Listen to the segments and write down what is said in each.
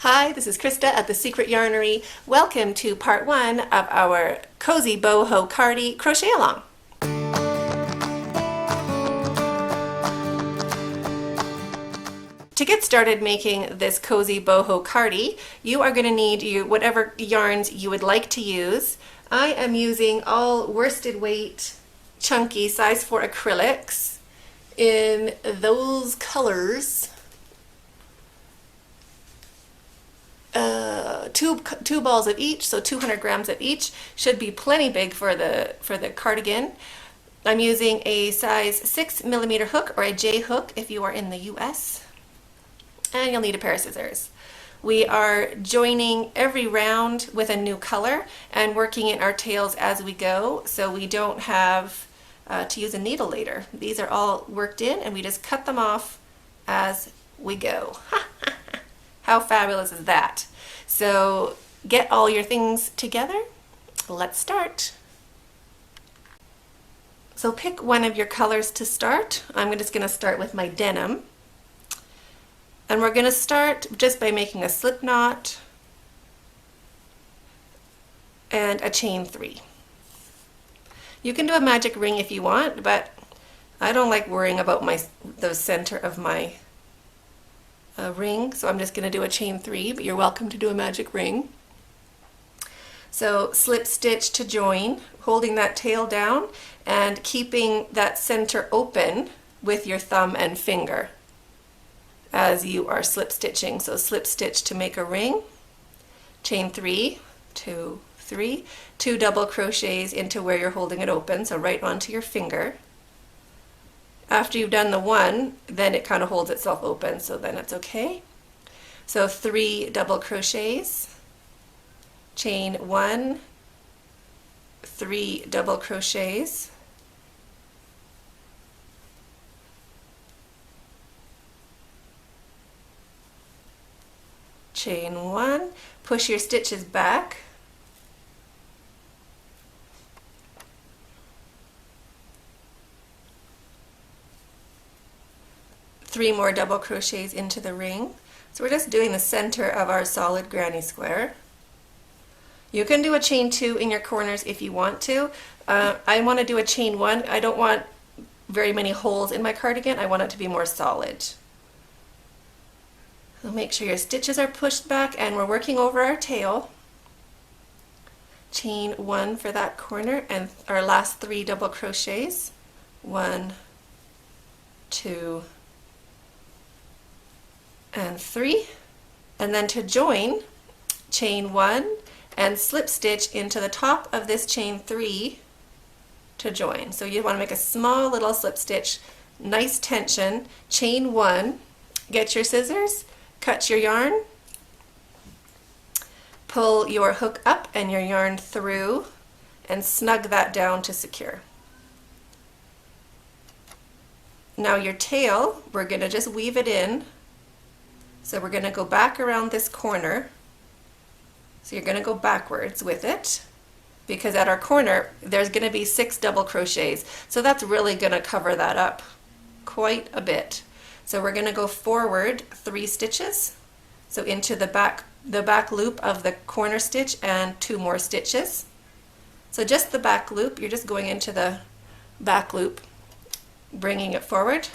Hi, this is Krista at the Secret Yarnery. Welcome to part one of our Cozy Boho Cardi crochet along. To get started making this Cozy Boho Cardi, you are going to need whatever yarns you would like to use. I am using all worsted weight, chunky size 4 acrylics in those colors. Two balls of each, so 200 grams of each should be plenty big for the cardigan. I'm using a size 6mm hook or a J hook if you are in the US, and you'll need a pair of scissors. We are joining every round with a new color and working in our tails as we go, so we don't have to use a needle later. These are all worked in, and we just cut them off as we go. How fabulous is that? So get all your things together. Let's start. So pick one of your colors to start. I'm just going to start with my denim. And we're going to start just by making a slip knot and a chain 3. You can do a magic ring if you want, but I don't like worrying about the center of my ring, so I'm just going to do a chain 3, but you're welcome to do a magic ring. So slip stitch to join, holding that tail down and keeping that center open with your thumb and finger as you are slip stitching. So slip stitch to make a ring, chain 3, 2, 3, 2 double crochets into where you're holding it open, so right onto your finger. After you've done the one, then it kind of holds itself open, so then it's okay. So 3 double crochets, chain 1, 3 double crochets, chain 1, push your stitches back, three more double crochets into the ring. So we're just doing the center of our solid granny square. You can do a chain 2 in your corners if you want to. I want to do a chain 1. I don't want very many holes in my cardigan. I want it to be more solid. So make sure your stitches are pushed back, and we're working over our tail. Chain 1 for that corner, and our last 3 double crochets. 1, 2, and 3, and then to join, chain 1 and slip stitch into the top of this chain 3 to join. So you want to make a small little slip stitch, nice tension, chain 1, get your scissors, cut your yarn, pull your hook up and your yarn through, and snug that down to secure. Now your tail, we're going to just weave it in. So we're going to go back around this corner. So you're going to go backwards with it, because at our corner there's going to be 6 double crochets. So that's really going to cover that up quite a bit. So we're going to go forward 3 stitches. So into the back loop of the corner stitch and 2 more stitches. So just the back loop, you're just going into the back loop, bringing it forward.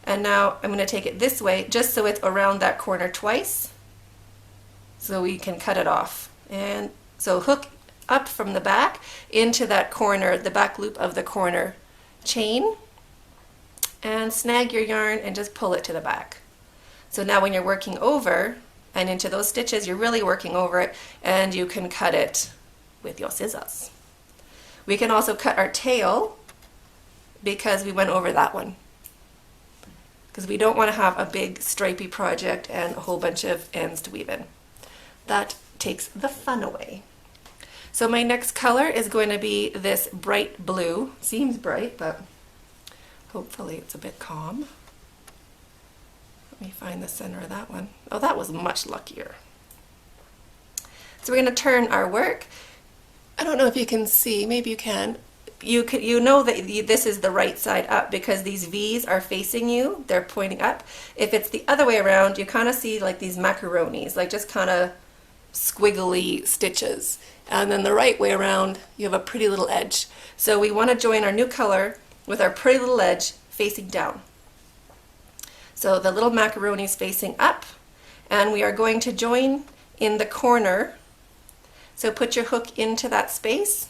And now I'm going to take it this way just so it's around that corner twice, so we can cut it off. And so hook up from the back into that corner, the back loop of the corner chain, and snag your yarn and just pull it to the back. So now when you're working over and into those stitches, you're really working over it, and you can cut it with your scissors. We can also cut our tail because we went over that one, because we don't want to have a big stripy project and a whole bunch of ends to weave in. That takes the fun away. So my next color is going to be this bright blue. Seems bright, but hopefully it's a bit calm. Let me find the center of that one. Oh, that was much luckier. So we're going to turn our work. I don't know if you can see, maybe you can. you know that this is the right side up because these V's are facing you, they're pointing up. If it's the other way around, you kind of see like these macaronis, like just kind of squiggly stitches. And then the right way around, you have a pretty little edge. So we want to join our new color with our pretty little edge facing down. So the little macaroni is facing up, and we are going to join in the corner. So put your hook into that space,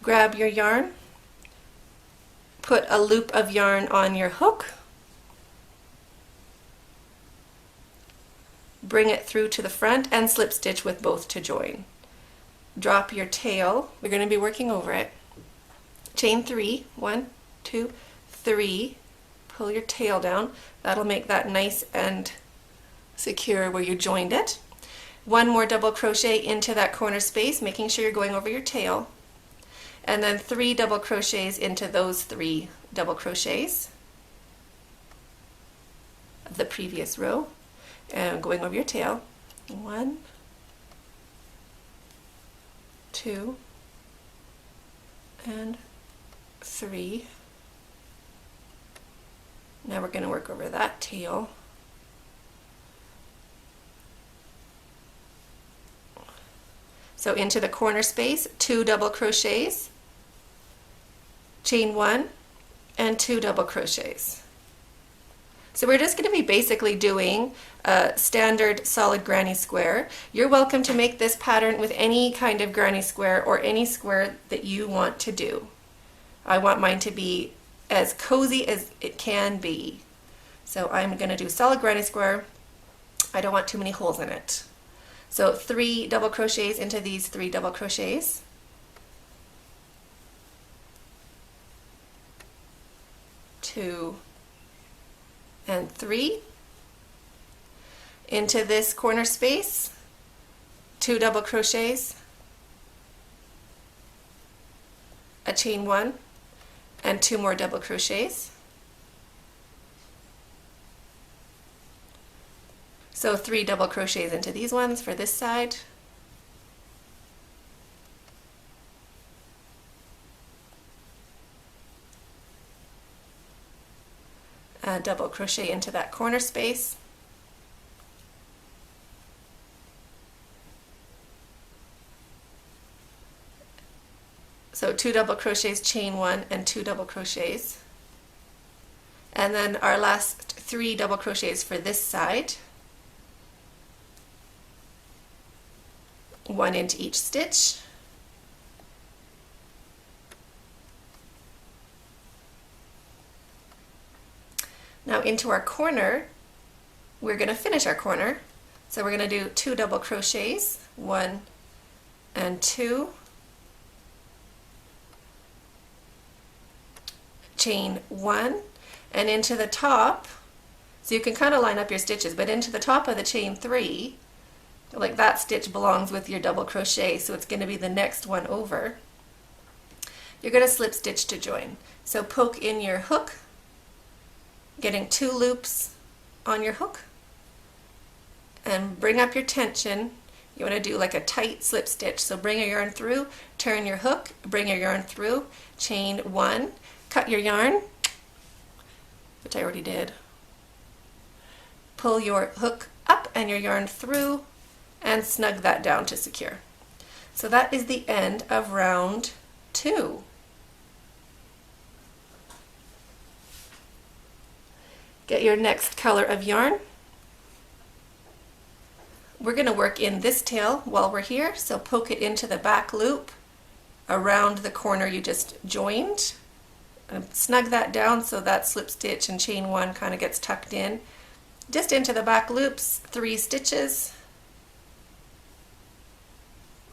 grab your yarn, put a loop of yarn on your hook, bring it through to the front and slip stitch with both to join. Drop your tail, we're going to be working over it. Chain 3, 1, 2, 3, pull your tail down. That'll make that nice and secure where you joined it. One more double crochet into that corner space, making sure you're going over your tail. And then 3 double crochets into those 3 double crochets of the previous row, and going over your tail. 1, 2, and 3. Now we're going to work over that tail. So into the corner space, 2 double crochets, chain 1, and 2 double crochets. So we're just going to be basically doing a standard solid granny square. You're welcome to make this pattern with any kind of granny square or any square that you want to do. I want mine to be as cozy as it can be. So I'm going to do solid granny square. I don't want too many holes in it. So 3 double crochets into these 3 double crochets. Two and 3. Into this corner space, 2 double crochets, a chain 1, and 2 more double crochets. So 3 double crochets into these ones for this side. A double crochet into that corner space. So 2 double crochets, chain 1, and 2 double crochets. And then our last 3 double crochets for this side. 1 into each stitch. Now into our corner, we're going to finish our corner. So we're going to do 2 double crochets, 1 and 2, chain 1, and into the top, so you can kind of line up your stitches, but into the top of the chain 3, like that stitch belongs with your double crochet, so it's going to be the next one over. You're going to slip stitch to join. So poke in your hook, getting 2 loops on your hook, and bring up your tension. You want to do like a tight slip stitch. So bring your yarn through, turn your hook, bring your yarn through, chain 1, cut your yarn, which I already did. Pull your hook up and your yarn through and snug that down to secure. So that is the end of round 2. Get your next color of yarn. We're going to work in this tail while we're here, so poke it into the back loop around the corner you just joined. And snug that down so that slip stitch and chain 1 kind of gets tucked in. Just into the back loops, 3 stitches.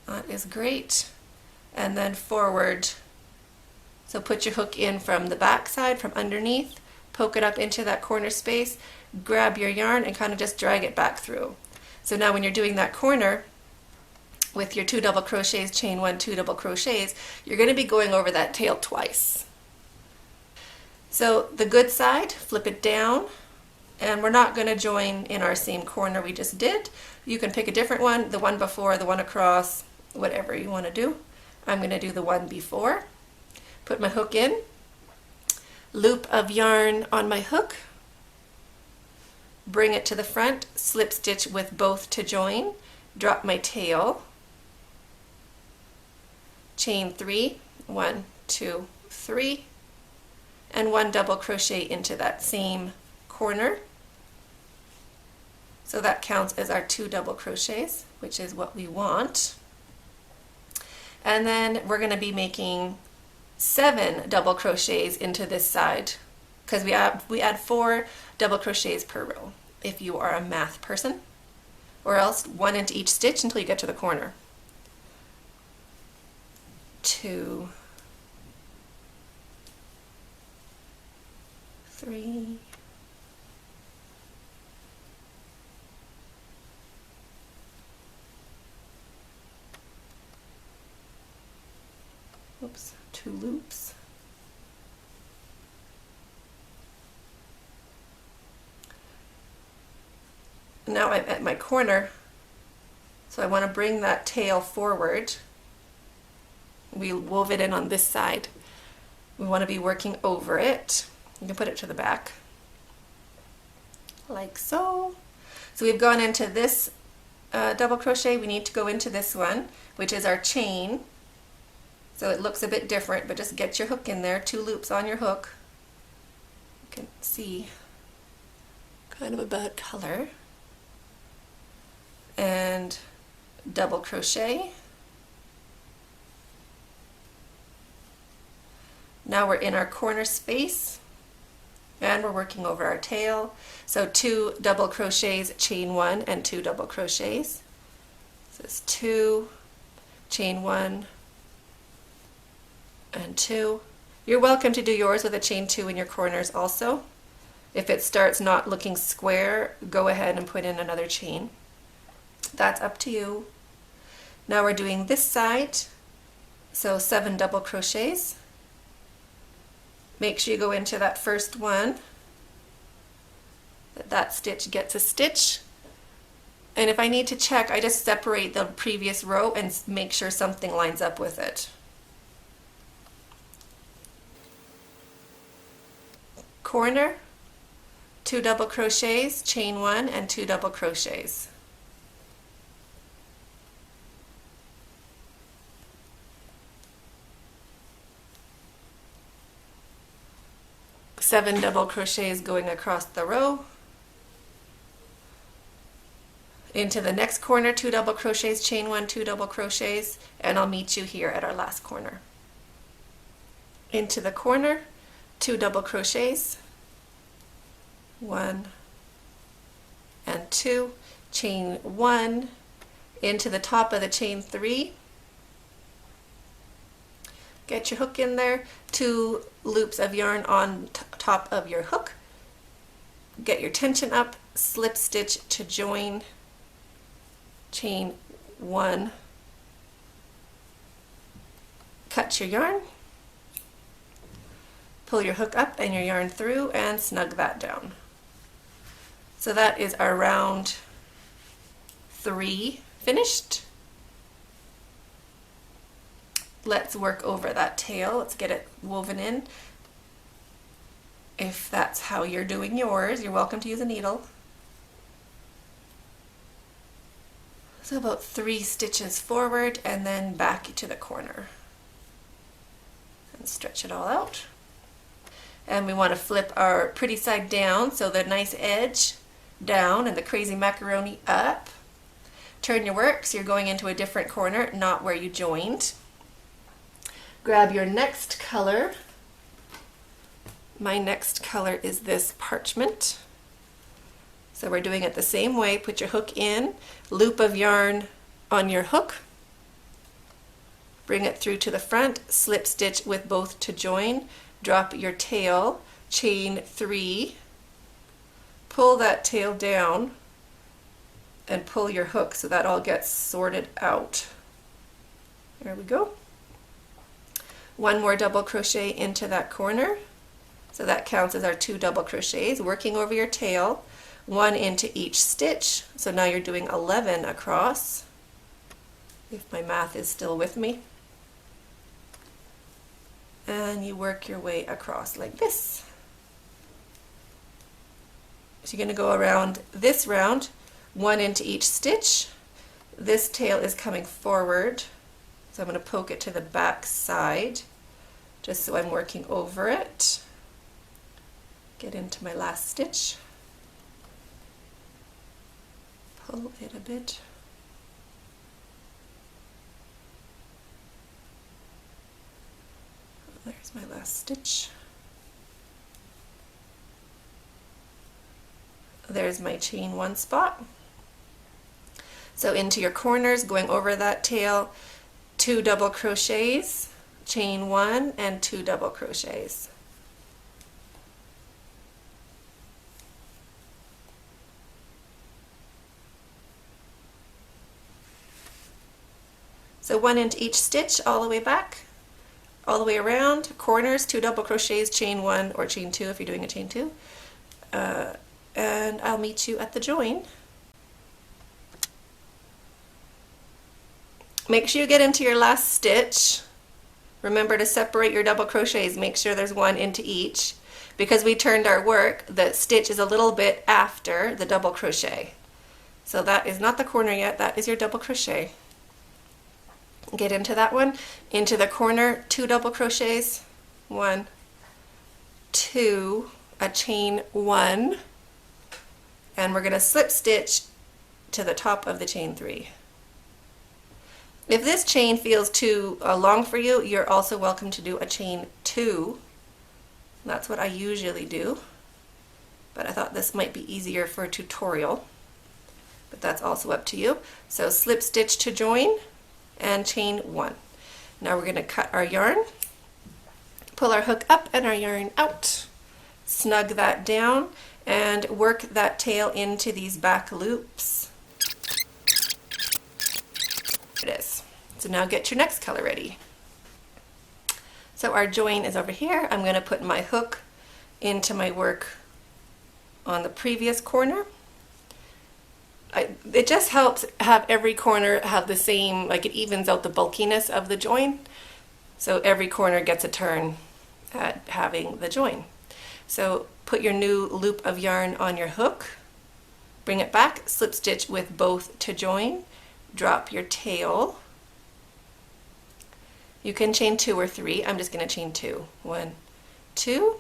That is great. And then forward. So put your hook in from the back side, from underneath, poke it up into that corner space, grab your yarn and kind of just drag it back through. So now when you're doing that corner with your 2 double crochets, chain 1, 2 double crochets, you're going to be going over that tail twice. So the good side, flip it down, and we're not going to join in our same corner we just did. You can pick a different one, the one before, the one across, whatever you want to do. I'm going to do the one before. Put my hook in, loop of yarn on my hook, bring it to the front, slip stitch with both to join, drop my tail, chain 3, 1, 2, 3, and 1 double crochet into that same corner. So that counts as our 2 double crochets, which is what we want. And then we're going to be making 7 double crochets into this side, because we add 4 double crochets per row if you are a math person, or else 1 into each stitch until you get to the corner. 2, 3, 2 loops, now I'm at my corner, so I want to bring that tail forward. We wove it in on this side. We want to be working over it. You can put it to the back, like so. So we've gone into this double crochet. We need to go into this one, which is our chain. So it looks a bit different, but just get your hook in there, 2 loops on your hook. You can see kind of a bad color. And double crochet. Now we're in our corner space and we're working over our tail. So 2 double crochets, chain 1 and 2 double crochets. So it's 2, chain 1 and 2. You're welcome to do yours with a chain 2 in your corners also. If it starts not looking square, go ahead and put in another chain. That's up to you. Now we're doing this side, so 7 double crochets. Make sure you go into that first one, that stitch gets a stitch. And if I need to check, I just separate the previous row and make sure something lines up with it. Corner, 2 double crochets, chain 1 and 2 double crochets. Seven double crochets going across the row. Into the next corner, 2 double crochets, chain 1, 2 double crochets, and I'll meet you here at our last corner. Into the corner, 2 double crochets, 1 and 2, chain 1, into the top of the chain 3. Get your hook in there, 2 loops of yarn on top of your hook. Get your tension up, slip stitch to join, chain 1, cut your yarn, pull your hook up and your yarn through and snug that down. So that is our round 3 finished. Let's work over that tail. Let's get it woven in. If that's how you're doing yours, you're welcome to use a needle. So about 3 stitches forward and then back to the corner. And stretch it all out. And we want to flip our pretty side down, so the nice edge down and the crazy macaroni up. Turn your work so you're going into a different corner, not where you joined. Grab your next color. My next color is this parchment. So we're doing it the same way. Put your hook in, loop of yarn on your hook, bring it through to the front, slip stitch with both to join, drop your tail, chain 3, pull that tail down and pull your hook so that all gets sorted out. There we go. 1 more double crochet into that corner. So that counts as our 2 double crochets, working over your tail, 1 into each stitch. So now you're doing 11 across, if my math is still with me. and you work your way across like this. So you're going to go around this round, one into each stitch. This tail is coming forward, so I'm going to poke it to the back side just so I'm working over it. Get into my last stitch, pull it a bit. There's my last stitch. There's my chain one spot. So into your corners, going over that tail, 2 double crochets, chain 1 and 2 double crochets. So 1 into each stitch all the way back, all the way around, corners, 2 double crochets, chain 1 or chain 2 if you're doing a chain 2. And I'll meet you at the join. Make sure you get into your last stitch. Remember to separate your double crochets, make sure there's 1 into each. Because we turned our work, the stitch is a little bit after the double crochet. So that is not the corner yet, that is your double crochet. Get into that one, into the corner, 2 double crochets, 1, 2, a chain 1, and we're going to slip stitch to the top of the chain 3. If this chain feels too long for you, you're also welcome to do a chain 2. That's what I usually do, but I thought this might be easier for a tutorial, but that's also up to you. So slip stitch to join and chain 1. Now we're going to cut our yarn, pull our hook up and our yarn out, snug that down and work that tail into these back loops. There it is. So now get your next color ready. So our join is over here. I'm going to put my hook into my work on the previous corner. It just helps have every corner have the same, like it evens out the bulkiness of the join. So every corner gets a turn at having the join. So put your new loop of yarn on your hook, bring it back, slip stitch with both to join, drop your tail. You can chain 2 or 3. I'm just going to chain 2. 1, 2,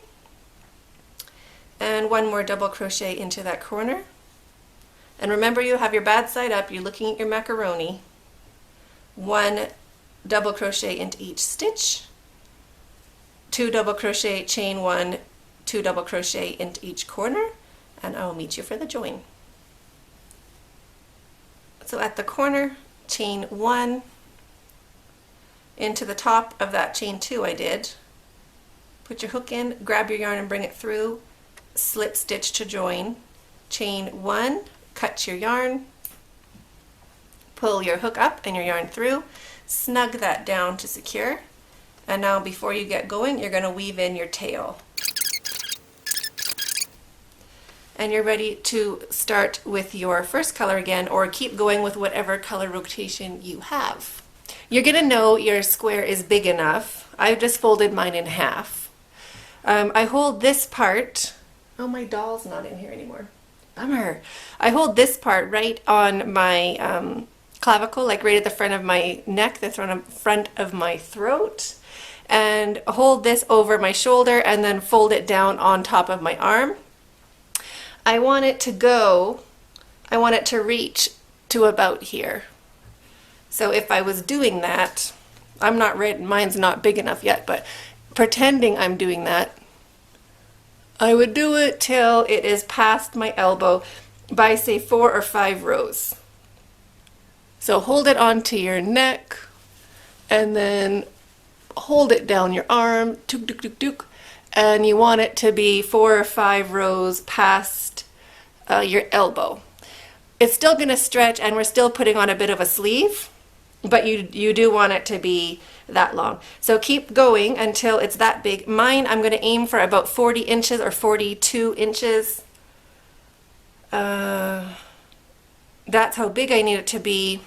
and 1 more double crochet into that corner. And remember, you have your bad side up, you're looking at your macaroni. 1 double crochet into each stitch, 2 double crochet, chain 1, 2 double crochet into each corner, and I'll meet you for the join. So at the corner, chain 1 into the top of that chain 2 I did. Put your hook in, grab your yarn and bring it through, slip stitch to join, chain 1, cut your yarn, pull your hook up and your yarn through, snug that down to secure, and now before you get going you're going to weave in your tail. And you're ready to start with your first color again, or keep going with whatever color rotation you have. You're going to know your square is big enough. I've just folded mine in half. I hold this part, oh my doll's not in here anymore, bummer. I hold this part right on my clavicle, like right at the front of my neck, the front of my throat, and hold this over my shoulder and then fold it down on top of my arm. I want it to reach to about here. So if I was doing that, I'm not ready, mine's not big enough yet, but pretending I'm doing that, I would do it till it is past my elbow by say 4 or 5 rows. So hold it onto your neck and then hold it down your arm, tuk tuk tuk tuk, and you want it to be 4 or 5 rows past your elbow. It's still going to stretch and we're still putting on a bit of a sleeve, but you do want it to be that long. So keep going until it's that big. Mine, I'm going to aim for about 40 inches or 42 inches. That's how big I need it to be.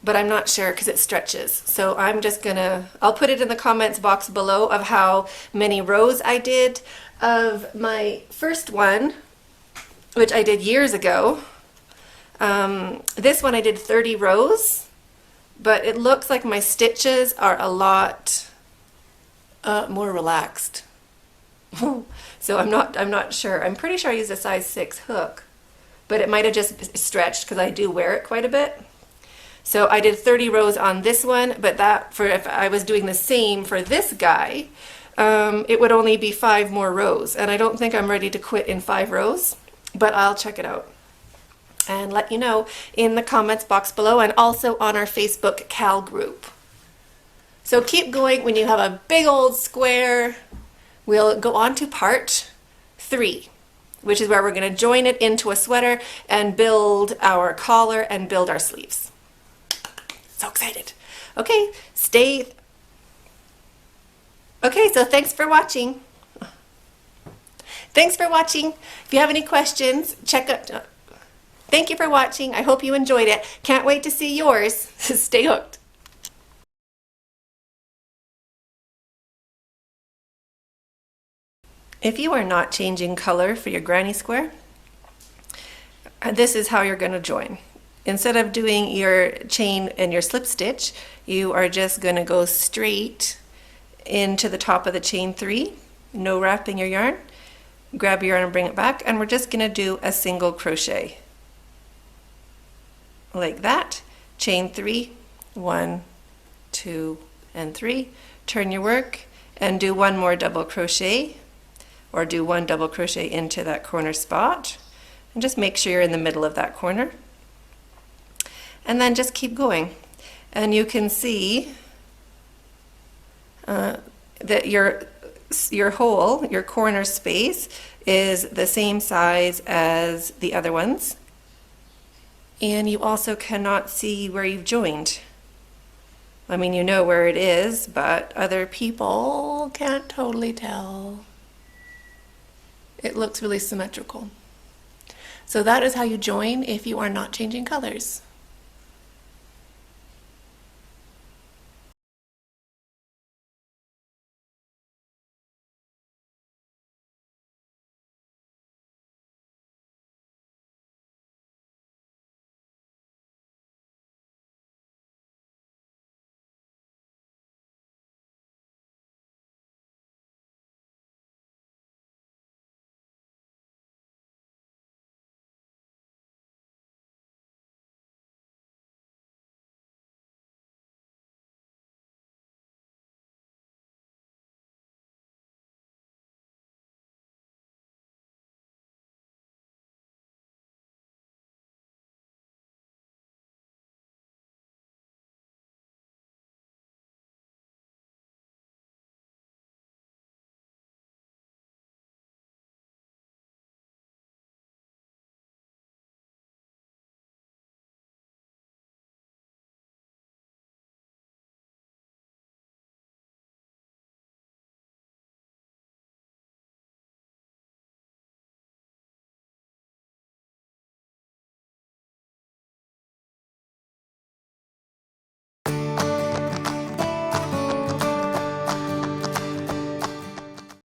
but I'm not sure because it stretches. So I'm just gonna, I'll put it in the comments box below of how many rows I did of my first one, which I did years ago. This one I did 30 rows, but it looks like my stitches are a lot more relaxed. So I'm not sure. I'm pretty sure I used a size 6 hook, but it might have just stretched because I do wear it quite a bit. So I did 30 rows on this one, but that for if I was doing the same for this guy, it would only be 5 more rows. And I don't think I'm ready to quit in 5 rows, but I'll check it out and let you know in the comments box below and also on our Facebook Cal group. So keep going. When you have a big old square, we'll go on to part 3, which is where we're going to join it into a sweater and build our collar and build our sleeves. So excited. Okay, so thanks for watching. Thanks for watching. If you have any questions, check out. Thank you for watching. I hope you enjoyed it. Can't wait to see yours. Stay hooked. If you are not changing color for your granny square, this is how you're going to join. Instead of doing your chain and your slip stitch, you are just going to go straight into the top of the chain 3, no wrapping your yarn. Grab your yarn and bring it back, and we're just going to do a single crochet. Like that. Chain 3, 1, 2, and 3. Turn your work and do 1 more double crochet, or do 1 double crochet into that corner spot. And just make sure you're in the middle of that corner. And then just keep going. And you can see that your hole, your corner space, is the same size as the other ones. And you also cannot see where you've joined. I mean, you know where it is, but other people can't totally tell. It looks really symmetrical. So that is how you join if you are not changing colors.